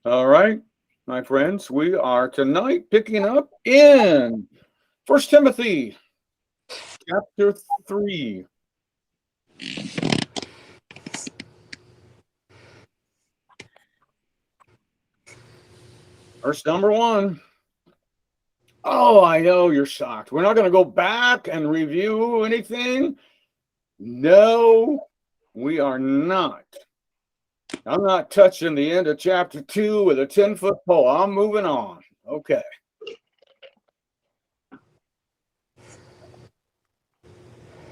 All right, my friends, we are tonight picking up in First Timothy chapter 3. Verse number 1. Oh, I know you're shocked. We're not going to go back and review anything. No, we are not. I'm not touching the end of chapter 2 with a 10-foot pole. I'm moving on. Okay.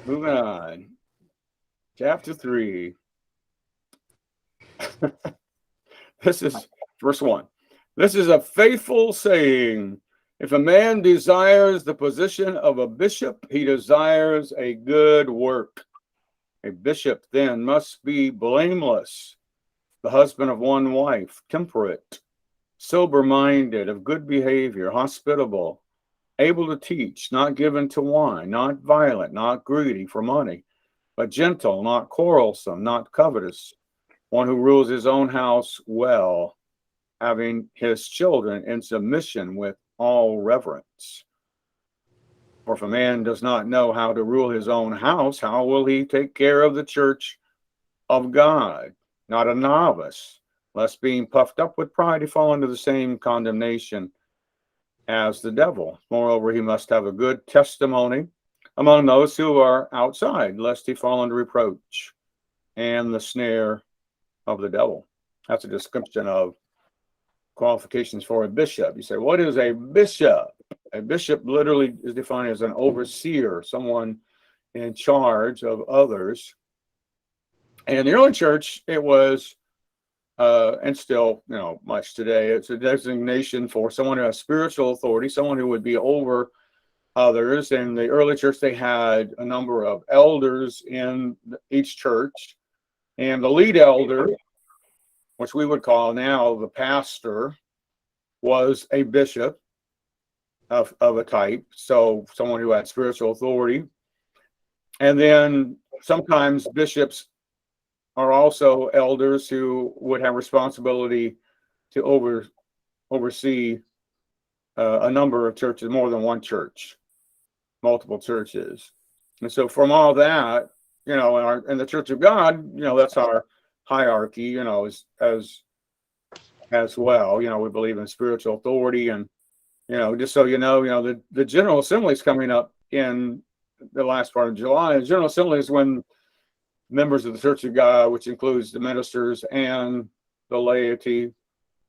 Moving on. Chapter 3. This is verse 1. This is a faithful saying. If a man desires the position of a bishop, he desires a good work. A bishop then must be blameless, the husband of one wife, temperate, sober-minded, of good behavior, hospitable, able to teach, not given to wine, not violent, not greedy for money, but gentle, not quarrelsome, not covetous, one who rules his own house well, having his children in submission with all reverence. For if a man does not know how to rule his own house, how will he take care of the church of God? Not a novice, lest being puffed up with pride he fall into the same condemnation as the devil. Moreover, he must have a good testimony among those who are outside, lest he fall under reproach and the snare of the devil. That's a description of qualifications for a bishop. You say, what is a bishop? A bishop literally is defined as an overseer, someone in charge of others. And in the early church, it was, and still, much today, it's a designation for someone who has spiritual authority, someone who would be over others. In the early church, they had a number of elders in each church, and the lead elder, which we would call now the pastor, was a bishop of a type, so someone who had spiritual authority. And then sometimes bishops are also elders who would have responsibility to oversee a number of churches, more than one church, multiple churches. And so from all that, in the Church of God, that's our hierarchy, as well. We believe in spiritual authority, and just so the General Assembly is coming up in the last part of July. The General Assembly is when members of the Church of God, which includes the ministers and the laity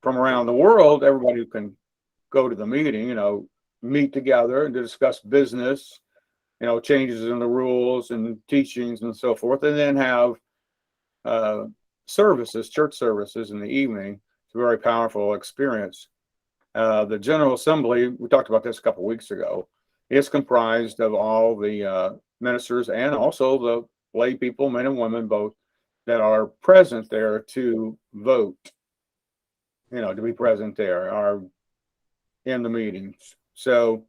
from around the world, everybody who can go to the meeting, meet together and to discuss business, changes in the rules and teachings and so forth, and then have church services in the evening. It's a very powerful experience. The General Assembly, we talked about this a couple of weeks ago, is comprised of all the ministers and also the lay people, men and women both, that are present there to vote, to be present there, are in the meetings. So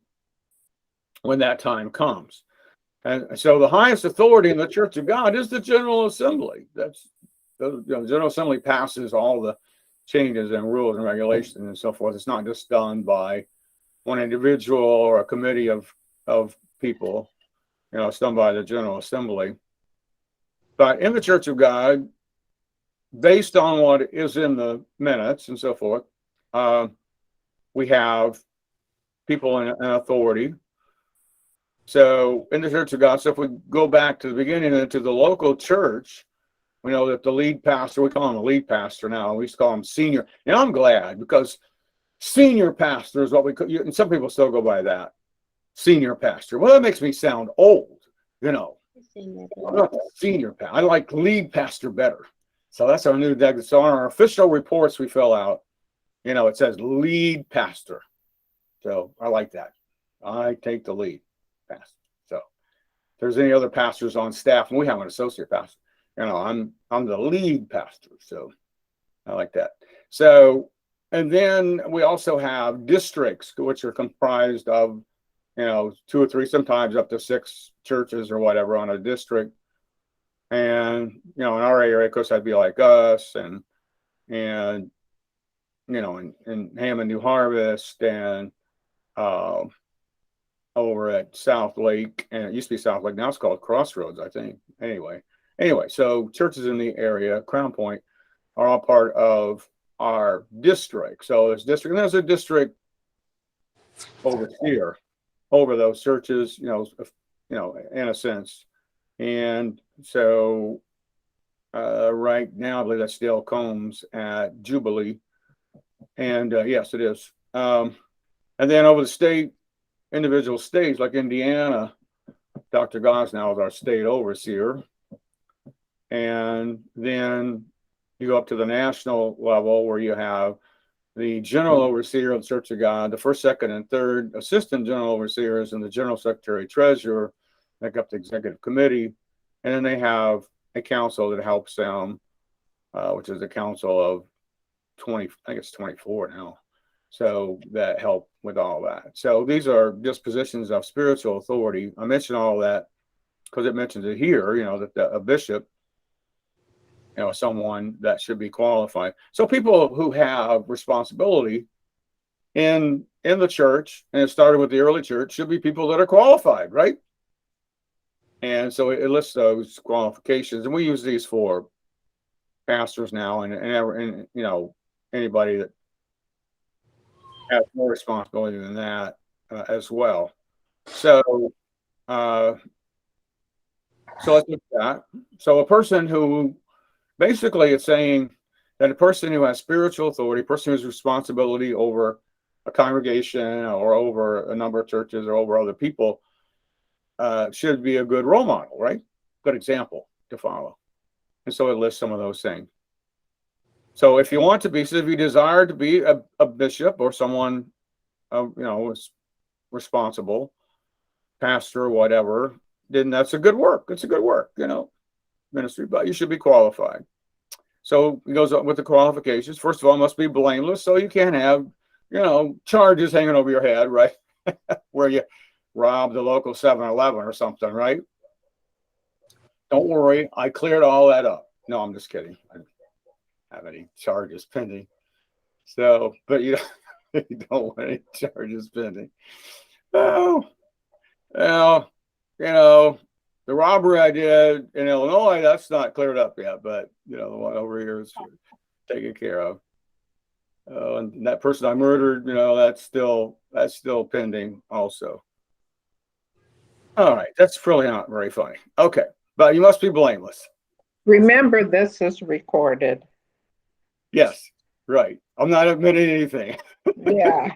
when that time comes. And so the highest authority in the Church of God is the General Assembly. That's the General Assembly passes all the changes and rules and regulations and so forth. It's not just done by one individual or a committee of people. It's done by the General Assembly. But in the Church of God, based on what is in the minutes and so forth, we have people in authority. So in the Church of God, so if we go back to the beginning and to the local church, we know that the lead pastor, we call him a lead pastor now, we used to call him senior. And I'm glad, because senior pastor is what we could, and some people still go by that. Senior pastor. Well, that makes me sound old, Senior pastor. I like lead pastor better. So that's our new designation. So on our official reports we fill out, it says lead pastor. So I like that. I take the lead pastor. So if there's any other pastors on staff, and we have an associate pastor, I'm the lead pastor. So I like that. So, and then we also have districts, which are comprised of, 2 or 3, sometimes up to 6 churches or whatever on a district. And, in our area, of course, that'd be like us and in Hammond, New Harvest, and uh, over at South Lake, and it used to be South Lake. Now it's called Crossroads, I think. Anyway, so churches in the area, Crown Point, are all part of our district. So and there's a district overseer over those churches, in a sense. And so right now, I believe that's Dale Combs at Jubilee. And yes, it is. And then over the state, individual states like Indiana, Dr. Gosnow is our state overseer. And then you go up to the national level where you have the general overseer of the Church of God, the first, second, and third assistant general overseers, and the general secretary treasurer make up the executive committee. And then they have a council that helps them, which is a council of 20, I think it's 24 now. So that help with all that. So these are just positions of spiritual authority. I mention all that because it mentions it here, that a bishop, someone that should be qualified. So people who have responsibility in the church, and it started with the early church, should be people that are qualified, right? And so it lists those qualifications, and we use these for pastors now, and anybody that has more responsibility than that as well. So let's look at that. So a person who basically it's saying that a person who has spiritual authority, a person who has responsibility over a congregation or over a number of churches or over other people should be a good role model, right? Good example to follow. And so it lists some of those things. So if you want to be, so if you desire to be a bishop or someone, is responsible, pastor, whatever, then that's a good work. It's a good work, ministry, but you should be qualified. So it goes up with the qualifications. First of all, must be blameless. So you can't have, charges hanging over your head, right? Where you robbed the local 7-Eleven or something, right? Don't worry, I cleared all that up. No, I'm just kidding. I don't have any charges pending. So, but you don't want any charges pending. Oh, well, the robbery I did in Illinois, that's not cleared up yet, but the one over here is taken care of. And that person I murdered, that's still pending also. All right, that's really not very funny. Okay, but you must be blameless. Remember, this is recorded. Yes, right. I'm not admitting anything. Yeah.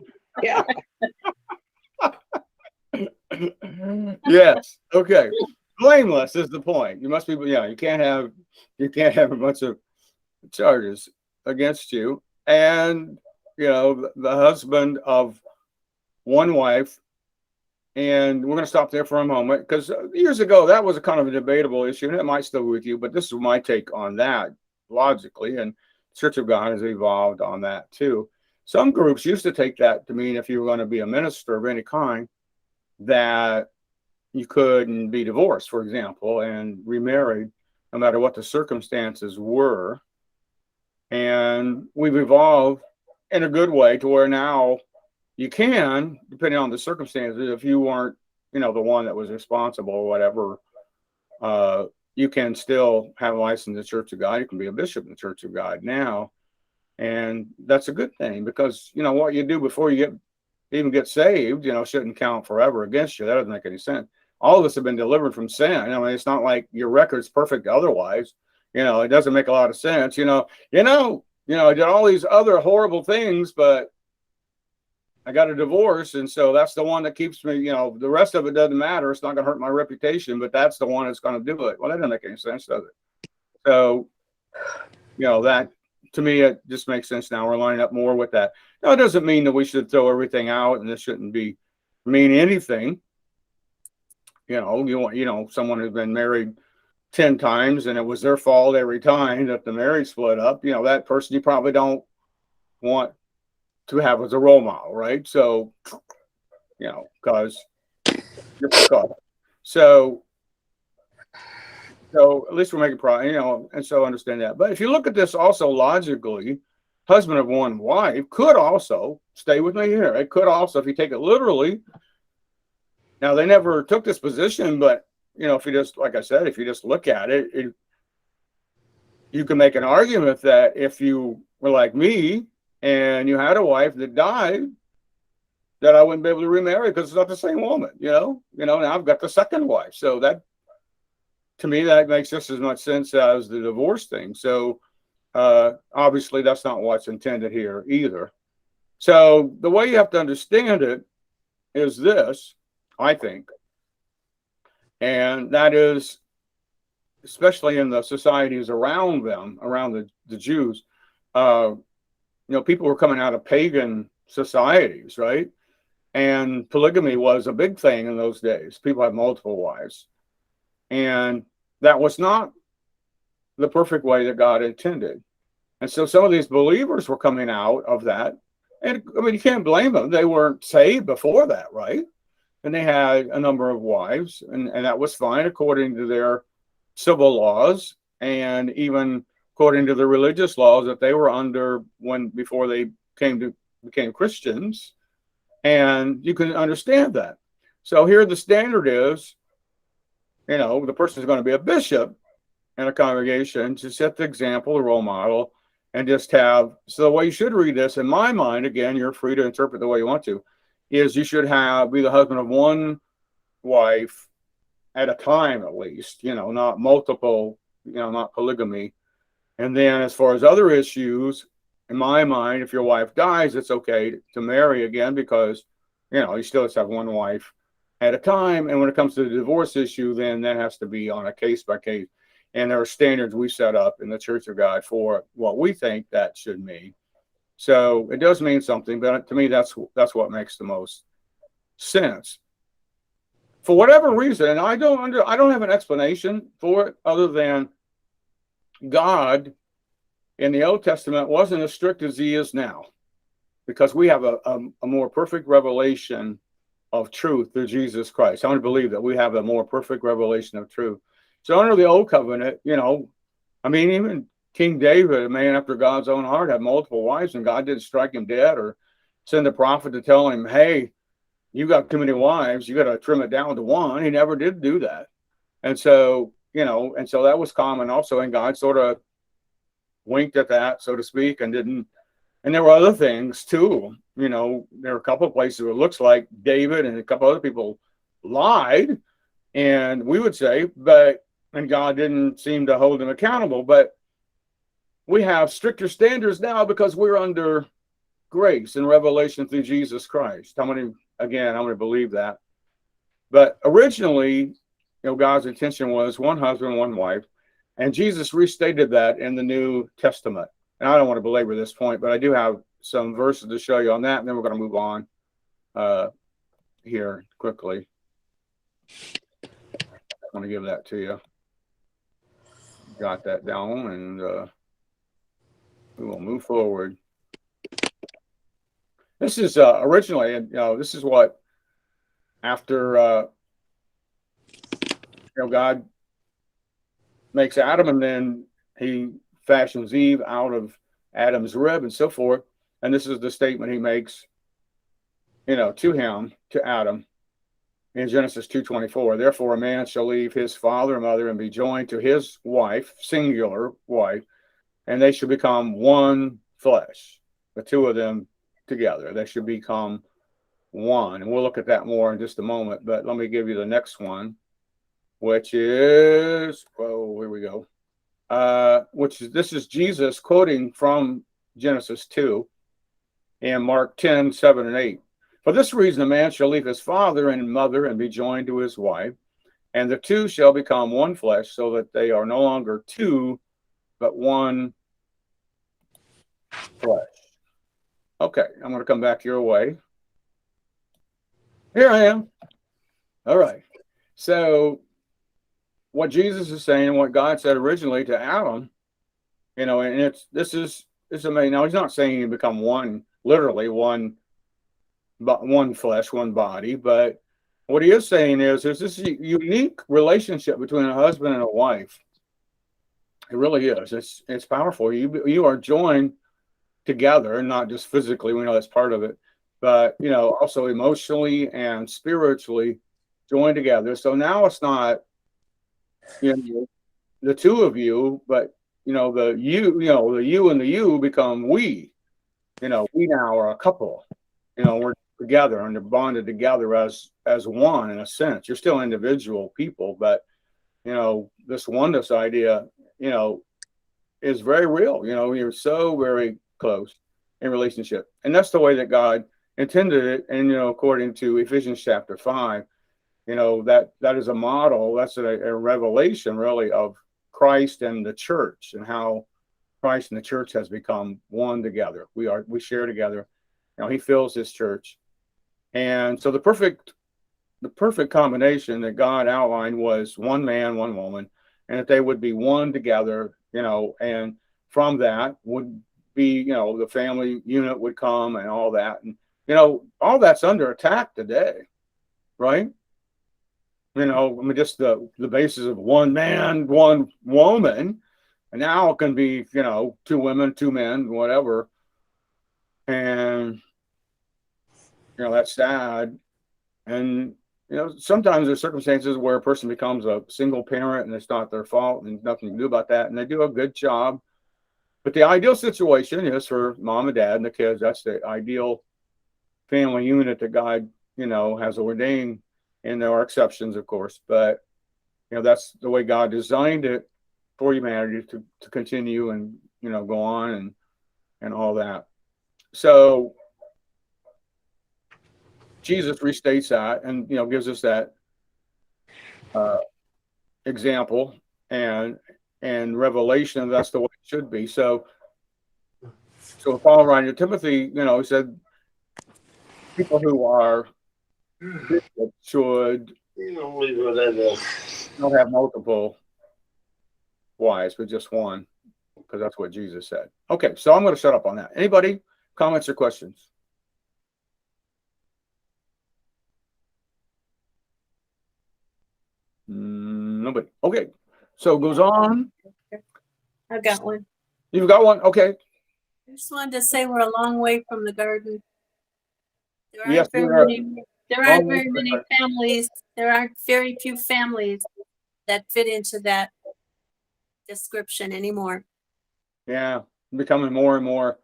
Yes. Okay. Blameless is the point. You must be. You can't have a bunch of charges against you, and the husband of one wife. And we're going to stop there for a moment because years ago that was a kind of a debatable issue, and it might still be with you. But this is my take on that logically, and Church of God has evolved on that too. Some groups used to take that to mean if you were going to be a minister of any kind, that you couldn't be divorced, for example, and remarried, no matter what the circumstances were. And we've evolved in a good way to where now you can, depending on the circumstances, if you weren't, the one that was responsible or whatever, you can still have a license in the Church of God. You can be a bishop in the Church of God now. And that's a good thing because, what you do before you even get saved, shouldn't count forever against you. That doesn't make any sense. All of us have been delivered from sin. It's not like your record's perfect otherwise. It doesn't make a lot of sense. I did all these other horrible things, but I got a divorce, and so that's the one that keeps me, the rest of it doesn't matter. It's not going to hurt my reputation, but that's the one that's going to do it. Well, that doesn't make any sense, does it? So, that, to me, it just makes sense now. We're lining up more with that. Now, it doesn't mean that we should throw everything out, and this shouldn't mean anything. You want, someone who's been married 10 times, and it was their fault every time that the marriage split up, that person you probably don't want to have as a role model, right? So, because so at least we're making progress, and so understand that. But if you look at this also logically, husband of one wife could also, stay with me here, it could also, if you take it literally, now they never took this position, but if you just, like I said, if you just look at it, you can make an argument that if you were like me and you had a wife that died, that I wouldn't be able to remarry because it's not the same woman, now I've got the second wife. So that, to me, that makes just as much sense as the divorce thing. So obviously that's not what's intended here either. So the way you have to understand it is this, I think, and that is, especially in the societies around them, around the Jews, people were coming out of pagan societies, right? And polygamy was a big thing in those days. People had multiple wives. And that was not the perfect way that God intended. And so some of these believers were coming out of that. And I mean, you can't blame them. They weren't saved before that, right? And they had a number of wives, and that was fine according to their civil laws and even according to the religious laws that they were under before they became Christians. And you can understand that. So here the standard is, the person is going to be a bishop in a congregation to set the example, the role model, and just have, so the way you should read this, in my mind, again, you're free to interpret the way you want to, is you should be the husband of one wife at a time, at least, not multiple, not polygamy. And then as far as other issues, in my mind, if your wife dies, it's okay to marry again because, you still just have one wife at a time. And when it comes to the divorce issue, then that has to be on a case by case. And there are standards we set up in the Church of God for what we think that should mean. So it does mean something, but to me, that's what makes the most sense. For whatever reason, and I don't have an explanation for it other than God in the Old Testament wasn't as strict as he is now, because we have a more perfect revelation of truth through Jesus Christ. I want to believe that we have a more perfect revelation of truth. So under the Old Covenant, even King David, a man after God's own heart, had multiple wives, and God didn't strike him dead or send a prophet to tell him, hey, you got too many wives, you got to trim it down to one. He never did do that. And so, so that was common also, and God sort of winked at that, so to speak, and didn't. And there were other things too. There were a couple of places where it looks like David and a couple other people lied, and we would say, and God didn't seem to hold them accountable. But we have stricter standards now because we're under grace and revelation through Jesus Christ. How many believe that? But originally, God's intention was one husband, one wife. And Jesus restated that in the New Testament. And I don't want to belabor this point, but I do have some verses to show you on that. And then we're going to move on here quickly. I want to give that to you. Got that down, and we will move forward. This is originally, this is what after, God makes Adam, and then he fashions Eve out of Adam's rib and so forth. And this is the statement he makes, to Adam in Genesis 2:24. Therefore, a man shall leave his father and mother and be joined to his wife, singular wife, and they should become one flesh. The two of them together, they should become one. And we'll look at that more in just a moment. But let me give you the next one, which is, here we go. This is Jesus quoting from Genesis 2 and Mark 10:7 and 8. For this reason, a man shall leave his father and mother and be joined to his wife, and the two shall become one flesh, so that they are no longer two, but one flesh. Okay, I'm going to come back your way. Here I am. All right. So what Jesus is saying and what God said originally to Adam, and this is amazing. Now, he's not saying you become one, literally one flesh, one body, but what he is saying is there's this unique relationship between a husband and a wife. It really is. It's powerful. You are joined together, and not just physically. We know that's part of it, but also emotionally and spiritually joined together. So now it's not the two of you, but the you and the you become we. We now are a couple. We're together and they're bonded together as one in a sense. You're still individual people, but this oneness idea, is very real. You're so very close in relationship, and that's the way that God intended it. And according to Ephesians chapter 5, that is a model. That's a revelation, really, of Christ and the church, and how Christ and the church has become one together. We share together. He fills his church, and so the perfect combination that God outlined was one man, one woman, and that they would be one together. And from that would be, the family unit would come and all that, and all that's under attack today, right? Just the basis of one man, one woman. And now it can be, two women, two men, whatever. And, that's sad. And, sometimes there's circumstances where a person becomes a single parent and it's not their fault and nothing to do about that. And they do a good job. But the ideal situation is for mom and dad and the kids. That's the ideal family unit that God, has ordained. And there are exceptions, of course. But, that's the way God designed it for humanity to continue and go on and all that. So Jesus restates that and gives us that example and revelation, and that's the way it should be. So Paul writing to Timothy, he said people who are should not have multiple wives, but just one, because that's what Jesus said. Okay, so I'm going to shut up on that. Anybody, comments or questions? Nobody. Okay, so it goes on. I've got one. You've got one? Okay. I just wanted to say we're a long way from the garden. There aren't Yes, very many families. There aren't very few families that fit into that description anymore. Yeah, becoming more and more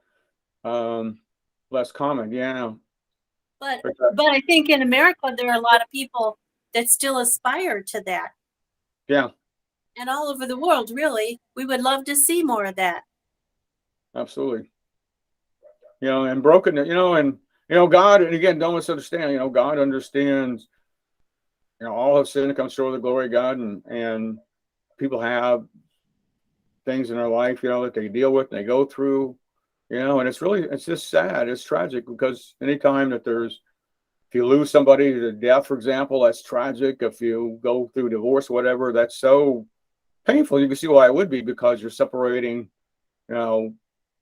less common. Yeah. But I think in America there are a lot of people that still aspire to that. Yeah. And all over the world, really, we would love to see more of that. Absolutely. And broken, and God, and again, don't misunderstand, God understands, all of sin comes short of the glory of God, and people have things in their life, that they deal with and they go through, and it's just sad. It's tragic, because anytime that if you lose somebody to death, for example, that's tragic. If you go through divorce, whatever, that's so painful. You can see why it would be, because you're separating,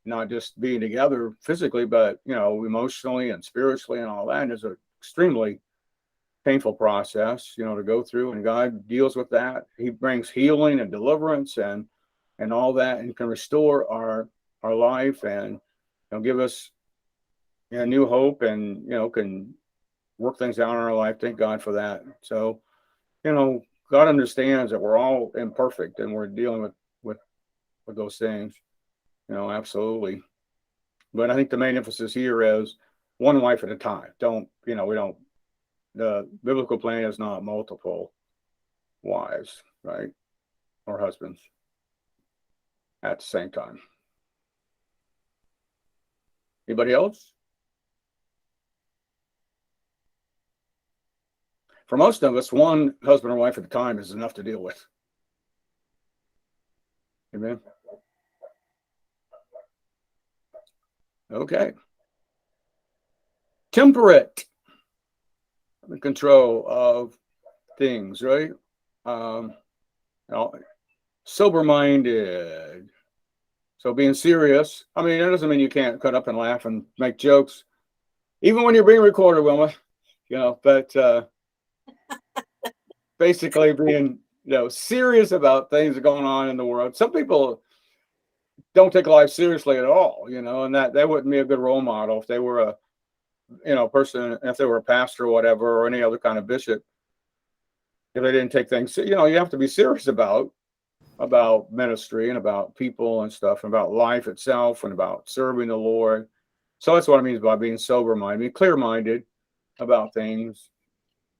not just being together physically, but, emotionally and spiritually and all that. And it's an extremely painful process, to go through, and God deals with that. He brings healing and deliverance and all that, and can restore our life and give us new hope, and can work things out in our life. Thank God for that. So God understands that we're all imperfect and we're dealing with those things, absolutely. But I think the main emphasis here is one wife at a time. The biblical plan is not multiple wives, right? Or husbands at the same time. Anybody else? For most of us, one husband or wife at a time is enough to deal with. Amen. Okay. Temperate. The control of things, right? Sober-minded. So being serious. I mean, that doesn't mean you can't cut up and laugh and make jokes, even when you're being recorded, Wilma. But basically being serious about things going on in the world. Some people, don't take life seriously at all, and that wouldn't be a good role model if they were a, person, if they were a pastor or whatever, or any other kind of bishop, if they didn't take things, you have to be serious about ministry and about people and stuff, and about life itself and about serving the Lord. So that's what it means by being sober-minded, being clear-minded about things,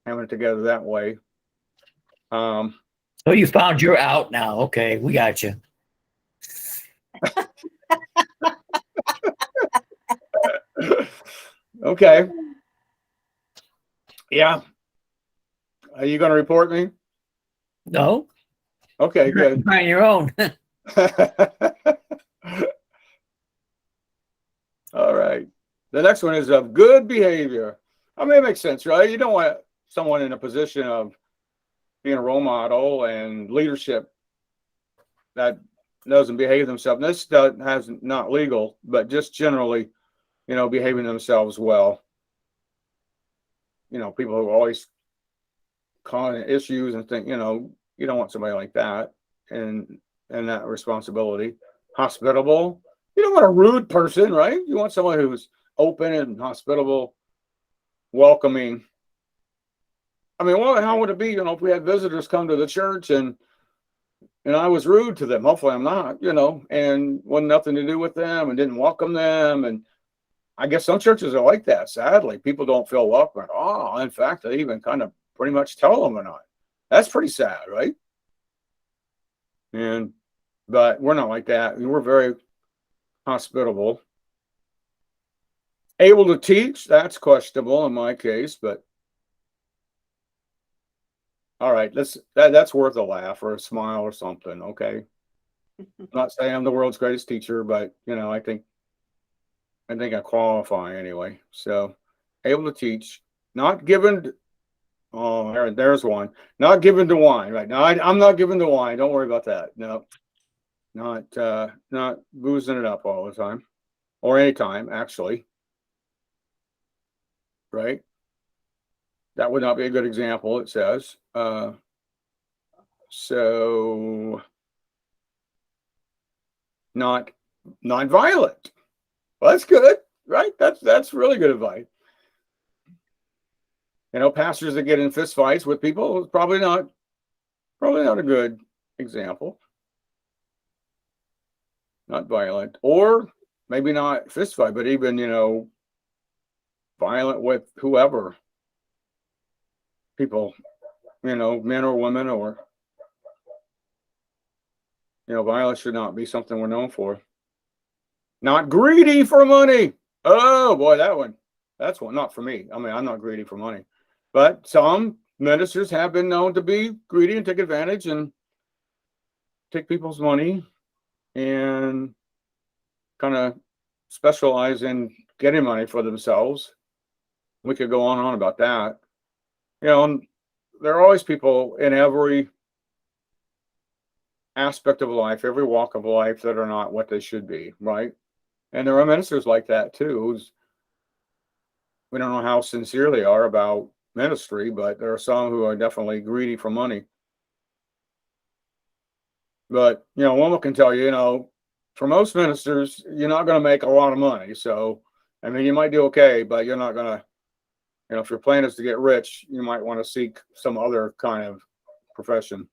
having it together that way. So you found you're out now. Okay, we got you. Okay. Yeah. Are you going to report me? No, Okay, good. you're on your own. All right. The next one is of good behavior. I mean, it makes sense, right? You don't want someone in a position of being a role model and leadership that doesn't behave themselves. This has not legal, but just generally, behaving themselves well. People who are always causing issues and think, you don't want somebody like that and that responsibility. Hospitable. You don't want a rude person, right? You want someone who's open and hospitable, welcoming. I mean, how would it be, if we had visitors come to the church and I was rude to them? Hopefully I'm not, and wasn't nothing to do with them and didn't welcome them. And I guess some churches are like that. Sadly, people don't feel welcome at all. In fact, they even kind of pretty much tell them they're not. That's pretty sad, right? But we're not like that. We're very hospitable. Able to teach, that's questionable in my case, but all right, that's worth a laugh or a smile or something, okay? I'm not saying I'm the world's greatest teacher, but I think I qualify anyway. So, able to teach, not given. Oh, there's one. Not given to wine, right? Now I'm not given to wine. Don't worry about that. No, not boozing it up all the time, or anytime actually. Right? That would not be a good example. It says so. Not violent. Well, that's good, right? That's really good advice. Pastors that get in fist fights with people, probably not a good example. Not violent, or maybe not fist fight, but even violent with whoever. People, men or women, or violence should not be something we're known for. Not greedy for money. Oh boy, that's one. Not for me. I mean, I'm not greedy for money, but some ministers have been known to be greedy and take advantage and take people's money and kind of specialize in getting money for themselves. We could go on and on about that. And there are always people in every aspect of life, every walk of life, that are not what they should be, right? And there are ministers like that too, we don't know how sincere they are about ministry, but there are some who are definitely greedy for money. But, one can tell you, for most ministers, you're not going to make a lot of money. So, I mean, you might do okay, but you're not going to, if your plan is to get rich, you might want to seek some other kind of profession.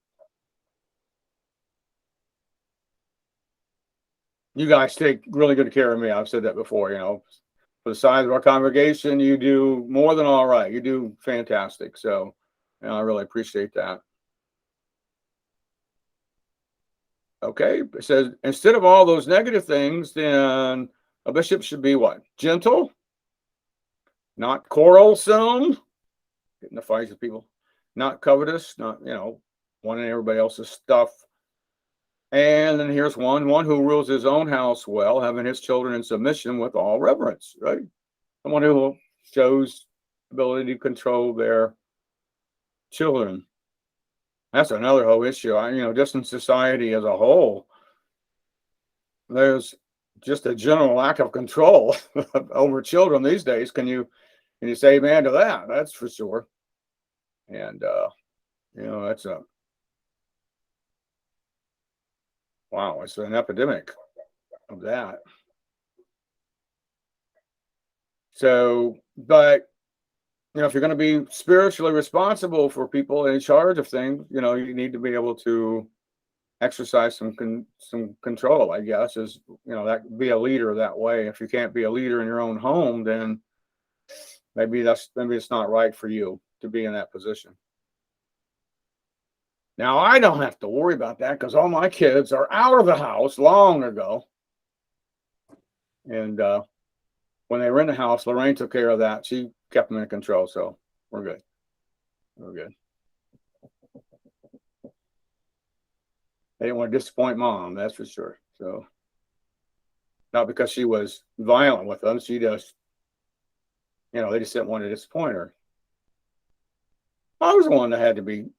You guys take really good care of me. I've said that before, for the size of our congregation, you do more than all right. You do fantastic. So, I really appreciate that. Okay, it says, instead of all those negative things, then a bishop should be what? Gentle, not quarrelsome, getting the fights with people, not covetous, not, wanting everybody else's stuff. And then here's one who rules his own house well, having his children in submission with all reverence, right? Someone who shows ability to control their children. That's another whole issue. Just in society as a whole, there's just a general lack of control over children these days. Can you say amen to that? That's for sure. And that's wow, it's an epidemic. of that. So, but if you're going to be spiritually responsible for people in charge of things, you need to be able to exercise some control, I guess, is, that be a leader that way. If you can't be a leader in your own home, then maybe it's not right for you to be in that position. Now, I don't have to worry about that because all my kids are out of the house long ago. And when they were in the house, Lorraine took care of that. She kept them in control, so we're good. We're good. They didn't want to disappoint mom, that's for sure. So, not because she was violent with them, she just, they just didn't want to disappoint her. I was the one that had to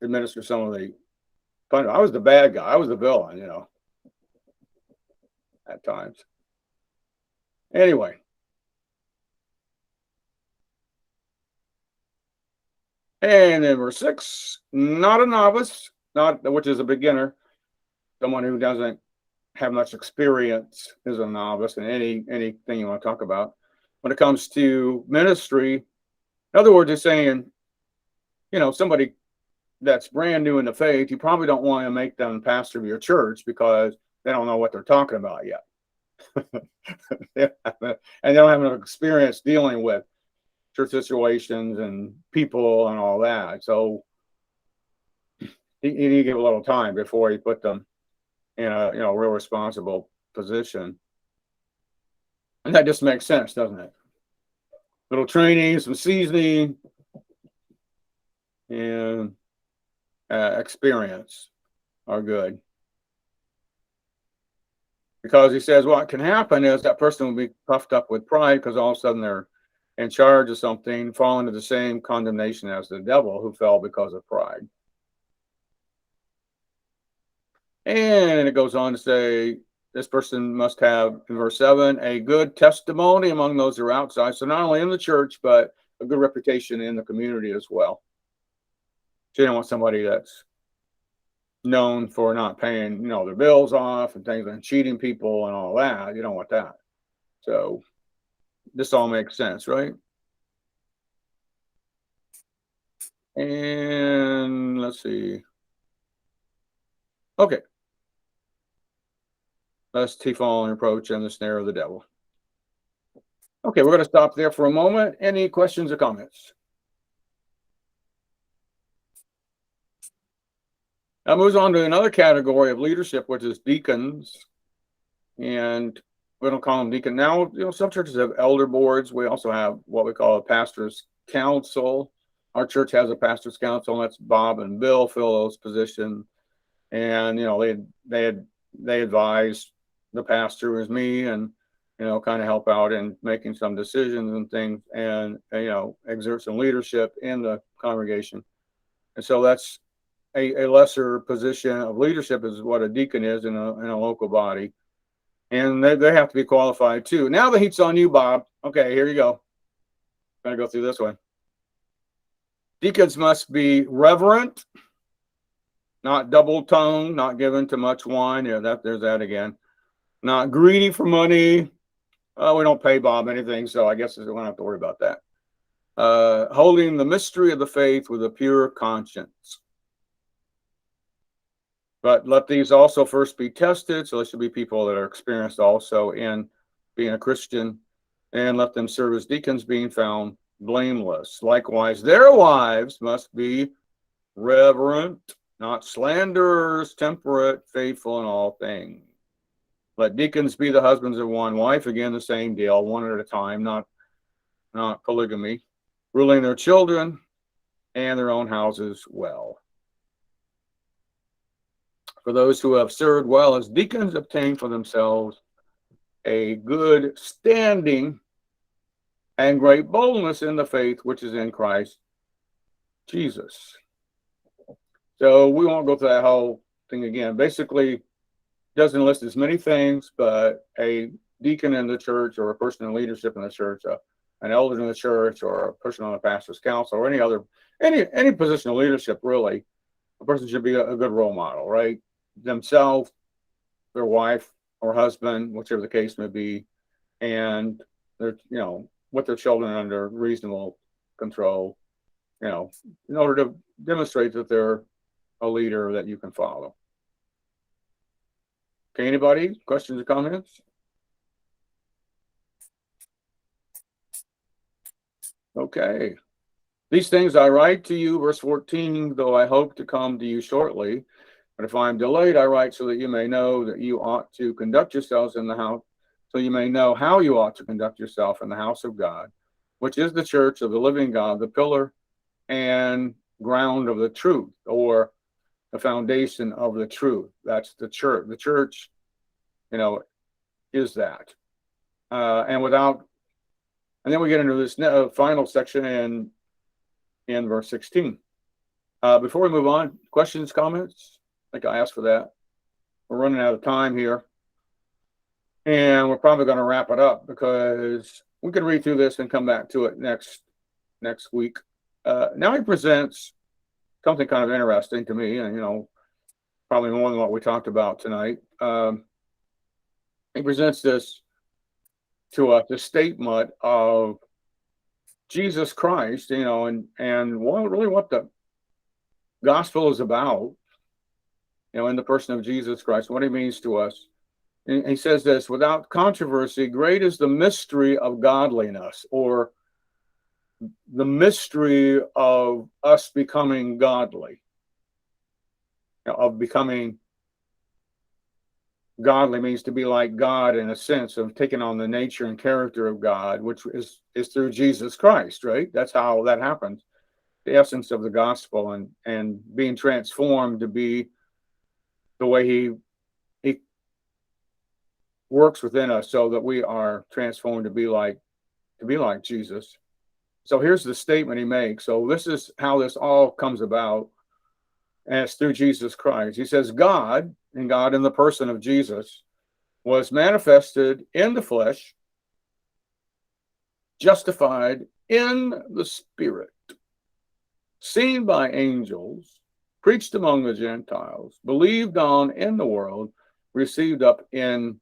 administer some of the punishment. I was the bad guy. I was the villain, at times. Anyway. And then verse 6, not a novice, which is a beginner, someone who doesn't have much experience is a novice in anything you want to talk about. When it comes to ministry, in other words, it's saying, somebody that's brand new in the faith, you probably don't want to make them pastor of your church because they don't know what they're talking about yet. And they don't have enough experience dealing with church situations and people and all that. So you need to give a little time before you put them in a real responsible position. And that just makes sense, doesn't it? Little training, some seasoning, and experience are good. Because he says what can happen is that person will be puffed up with pride because all of a sudden they're in charge of something, fall into the same condemnation as the devil who fell because of pride. And it goes on to say, this person must have, in verse 7, a good testimony among those who are outside. So not only in the church, but a good reputation in the community as well. So you don't want somebody that's known for not paying, their bills off and things and cheating people and all that. You don't want that. So this all makes sense, right? And let's see. Okay. Lest he fall and approach and the snare of the devil. Okay, we're going to stop there for a moment. Any questions or comments? Now moves on to another category of leadership, which is deacons. And we don't call them deacon now. Some churches have elder boards. We also have what we call a pastor's council. Our church has a pastor's council, and that's Bob and Bill fill those positions. And they advise the pastor, who is me, and kind of help out in making some decisions and things, and exert some leadership in the congregation. And so that's a lesser position of leadership is what a deacon is in a local body. And they have to be qualified too. Now the heat's on you, Bob. Okay, here you go. I'm going to go through this one. Deacons must be reverent, not double-tongued, not given to much wine. There's that again. Not greedy for money. We don't pay Bob anything, so I guess we don't have to worry about that. Holding the mystery of the faith with a pure conscience. But let these also first be tested. So there should be people that are experienced also in being a Christian, and let them serve as deacons, being found blameless. Likewise, their wives must be reverent, not slanderers, temperate, faithful in all things. Let deacons be the husbands of one wife. Again, the same deal, one at a time, not polygamy. Ruling their children and their own houses well. For those who have served well as deacons, obtain for themselves a good standing and great boldness in the faith which is in Christ Jesus. So we won't go through that whole thing again. Basically, doesn't list as many things, but a deacon in the church, or a person in leadership in the church, an elder in the church, or a person on a pastor's council, or any position of leadership, really, a person should be a good role model, right? Themselves, their wife, or husband, whichever the case may be, and they're, with their children under reasonable control, in order to demonstrate that they're a leader that you can follow. Okay, anybody? Questions or comments? Okay. These things I write to you, verse 14, though I hope to come to you shortly. But if I am delayed, I write so that you may know that you ought to conduct yourselves in the house, so you may know how you ought to conduct yourself in the house of God, which is the church of the living God, the pillar and ground of the truth, or the foundation of the truth. That's the church. The church, is that. And then we get into this final section in verse 16. Before we move on, questions, comments? I think I asked for that. We're running out of time here. And we're probably going to wrap it up because we can read through this and come back to it next week. Now he presents something kind of interesting to me, and probably more than what we talked about tonight. He presents this to us, the statement of Jesus Christ, and what the gospel is about, in the person of Jesus Christ, what he means to us. And he says this: without controversy, great is the mystery of godliness, or the mystery of us becoming godly, of becoming godly means to be like God in a sense of taking on the nature and character of God, which is through Jesus Christ, right? That's how that happens. The essence of the gospel and being transformed to be the way he works within us, so that we are transformed to be like Jesus. So here's the statement he makes. So this is how this all comes about, and it's through Jesus Christ. He says, God in the person of Jesus was manifested in the flesh, justified in the spirit, seen by angels, preached among the Gentiles, believed on in the world, received up in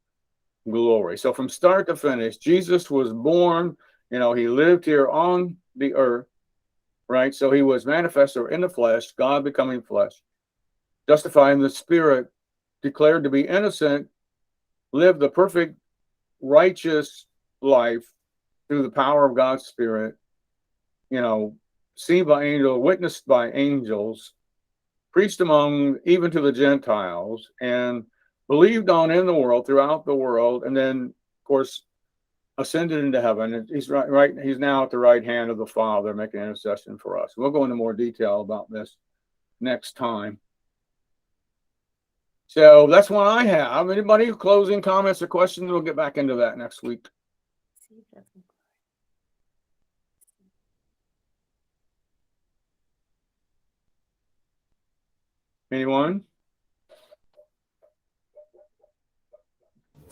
glory. So from start to finish, Jesus was born, he lived here on the earth, right? So he was manifested in the flesh, God becoming flesh, justified in the spirit, declared to be innocent, lived the perfect righteous life through the power of God's Spirit, seen by angels, witnessed by angels, preached among even to the Gentiles, and believed on in the world, throughout the world, and then, of course, ascended into heaven. And he's he's now at the right hand of the Father, making intercession for us. We'll go into more detail about this next time. So that's what I have. Anybody closing comments or questions? We'll get back into that next week. Anyone?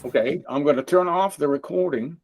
Okay, I'm going to turn off the recording.